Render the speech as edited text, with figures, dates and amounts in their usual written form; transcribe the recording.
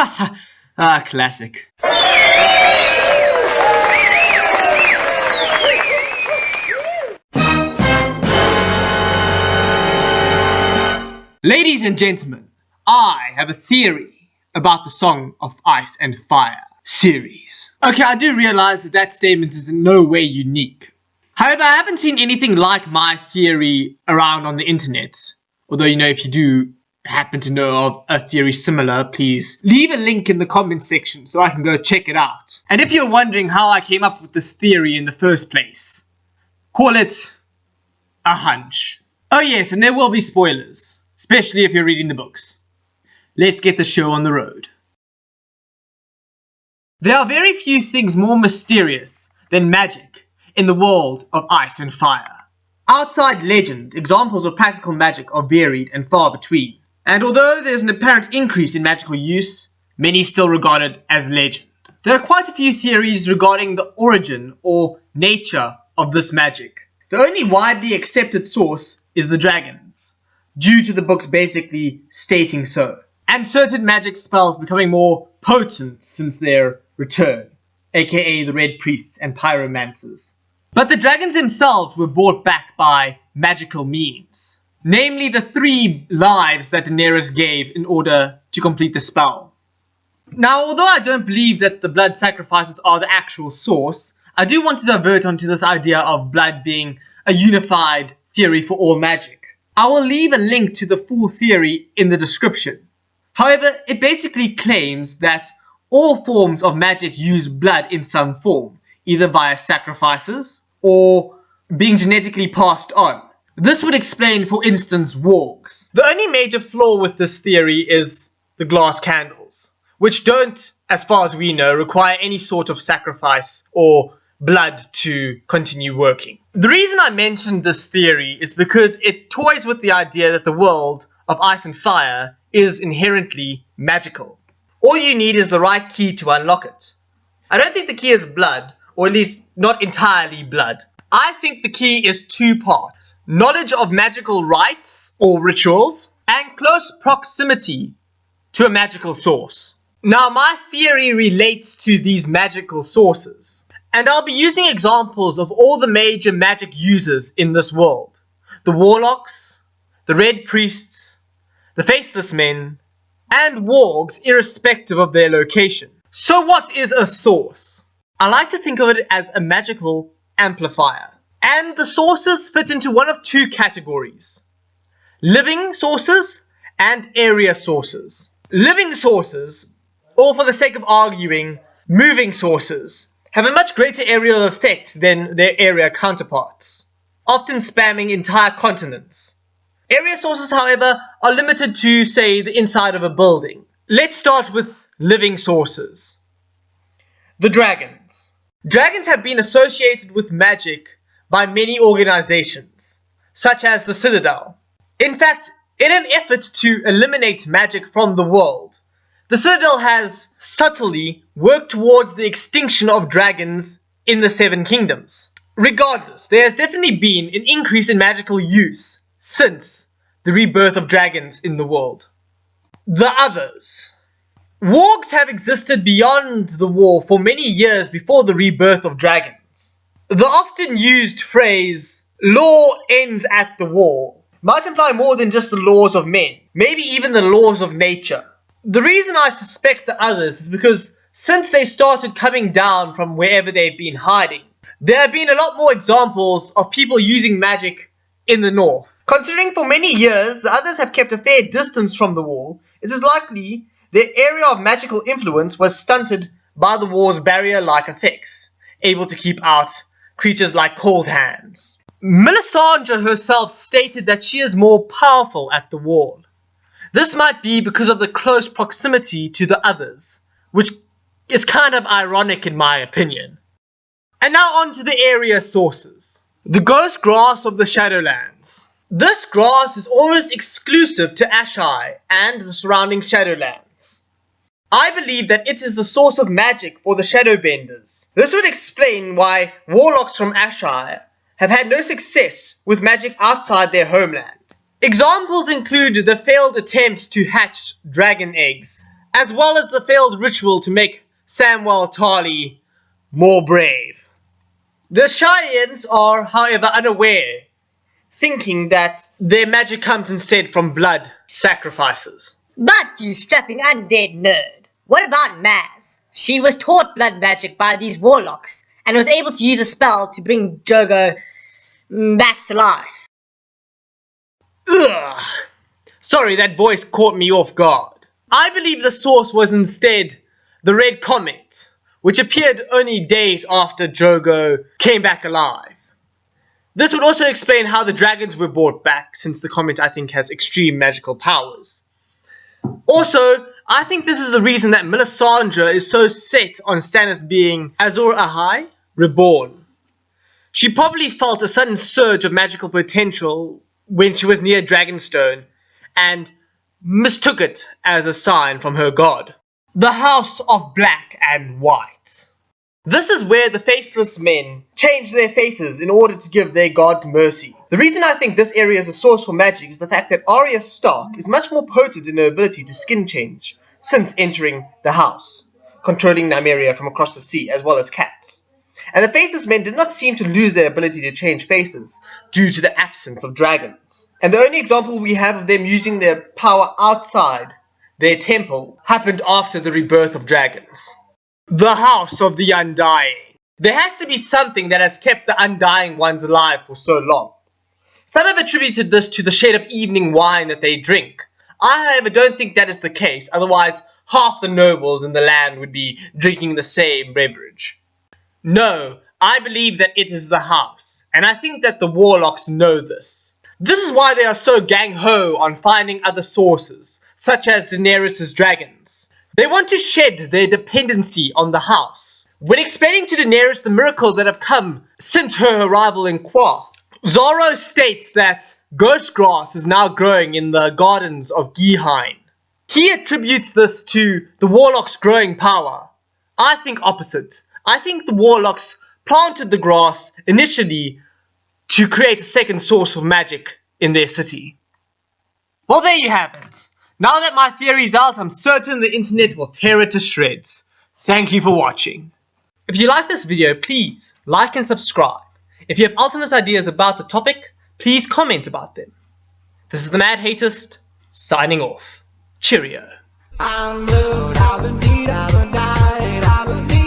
Ha ha! Classic. Ladies and gentlemen, I have a theory about the Song of Ice and Fire series. Okay, I do realize that statement is in no way unique. However, I haven't seen anything like my theory around on the internet. Although, if you do happen to know of a theory similar, please leave a link in the comment section so I can go check it out. And if you're wondering how I came up with this theory in the first place, call it a hunch. Oh yes, and there will be spoilers, especially if you're reading the books. Let's get the show on the road. There are very few things more mysterious than magic in the world of ice and fire. Outside legend, examples of practical magic are varied and far between. And although there's an apparent increase in magical use, many still regard it as legend. There are quite a few theories regarding the origin or nature of this magic. The only widely accepted source is the dragons, due to the books basically stating so, and certain magic spells becoming more potent since their return, aka the Red Priests and Pyromancers. But the dragons themselves were brought back by magical means, namely the 3 lives that Daenerys gave in order to complete the spell. Now, although I don't believe that the blood sacrifices are the actual source, I do want to divert onto this idea of blood being a unified theory for all magic. I will leave a link to the full theory in the description. However, it basically claims that all forms of magic use blood in some form, either via sacrifices or being genetically passed on. This would explain, for instance, wargs. The only major flaw with this theory is the glass candles, which don't, as far as we know, require any sort of sacrifice or blood to continue working. The reason I mentioned this theory is because it toys with the idea that the world of ice and fire is inherently magical. All you need is the right key to unlock it. I don't think the key is blood, or at least not entirely blood. I think the key is 2 parts: knowledge of magical rites or rituals, and close proximity to a magical source. Now, my theory relates to these magical sources, and I'll be using examples of all the major magic users in this world: the warlocks, the red priests, the faceless men, and wargs, irrespective of their location. So what is a source? I like to think of it as a magical amplifier. And the sources fit into one of 2 categories: living sources and area sources. Living sources, or for the sake of arguing, moving sources, have a much greater aerial effect than their area counterparts, often spamming entire continents. Area sources, however, are limited to, say, the inside of a building. Let's start with living sources. The dragons. Dragons have been associated with magic by many organizations, such as the Citadel. In fact, in an effort to eliminate magic from the world, the Citadel has subtly worked towards the extinction of dragons in the 7 kingdoms. Regardless, there has definitely been an increase in magical use since the rebirth of dragons in the world. The others. Wargs have existed beyond the war for many years before the rebirth of dragons. The often used phrase, "law ends at the war," might imply more than just the laws of men, maybe even the laws of nature. The reason I suspect the others is because since they started coming down from wherever they've been hiding, there have been a lot more examples of people using magic in the north. Considering for many years the others have kept a fair distance from the wall, it is likely their area of magical influence was stunted by the war's barrier-like effects, able to keep out creatures like cold hands. Melisandre herself stated that she is more powerful at the wall. This might be because of the close proximity to the others, which is kind of ironic in my opinion. And now on to the area sources. The ghost grass of the Shadowlands. This grass is almost exclusive to Ashai and the surrounding Shadowlands. I believe that it is the source of magic for the Shadowbenders. This would explain why warlocks from Ashai have had no success with magic outside their homeland. Examples include the failed attempt to hatch dragon eggs, as well as the failed ritual to make Samwell Tarly more brave. The Cheyennes are, however, unaware, thinking that their magic comes instead from blood sacrifices. But you strapping undead nerd, what about Maz? She was taught blood magic by these warlocks and was able to use a spell to bring Drogo back to life. Ugh. Sorry, that voice caught me off guard. I believe the source was instead the Red Comet, which appeared only days after Drogo came back alive. This would also explain how the dragons were brought back, since the comet, I think, has extreme magical powers. Also, I think this is the reason that Melisandre is so set on Stannis being Azor Ahai, reborn. She probably felt a sudden surge of magical potential when she was near Dragonstone, and mistook it as a sign from her god. The House of Black and White. This is where the faceless men change their faces in order to give their gods mercy. The reason I think this area is a source for magic is the fact that Arya Stark is much more potent in her ability to skin change since entering the house, controlling Nymeria from across the sea as well as cats. And the faceless men did not seem to lose their ability to change faces due to the absence of dragons. And the only example we have of them using their power outside their temple happened after the rebirth of dragons. The House of the Undying. There has to be something that has kept the Undying ones alive for so long. Some have attributed this to the shade of evening wine that they drink. I, however, don't think that is the case, otherwise half the nobles in the land would be drinking the same beverage. No, I believe that it is the house, and I think that the warlocks know this. This is why they are so gang-ho on finding other sources, such as Daenerys' dragons. They want to shed their dependency on the house. When explaining to Daenerys the miracles that have come since her arrival in Qua, Zoro states that ghost grass is now growing in the gardens of Gihine. He attributes this to the warlocks' growing power. I think opposite. I think the warlocks planted the grass initially to create a second source of magic in their city. Well, there you have it. Now that my theory is out, I'm certain the internet will tear it to shreds. Thank you for watching. If you like this video, please like and subscribe. If you have alternate ideas about the topic, please comment about them. This is the Mad Hatist, signing off. Cheerio. I'm blue, I've been deed, I've been died, I've been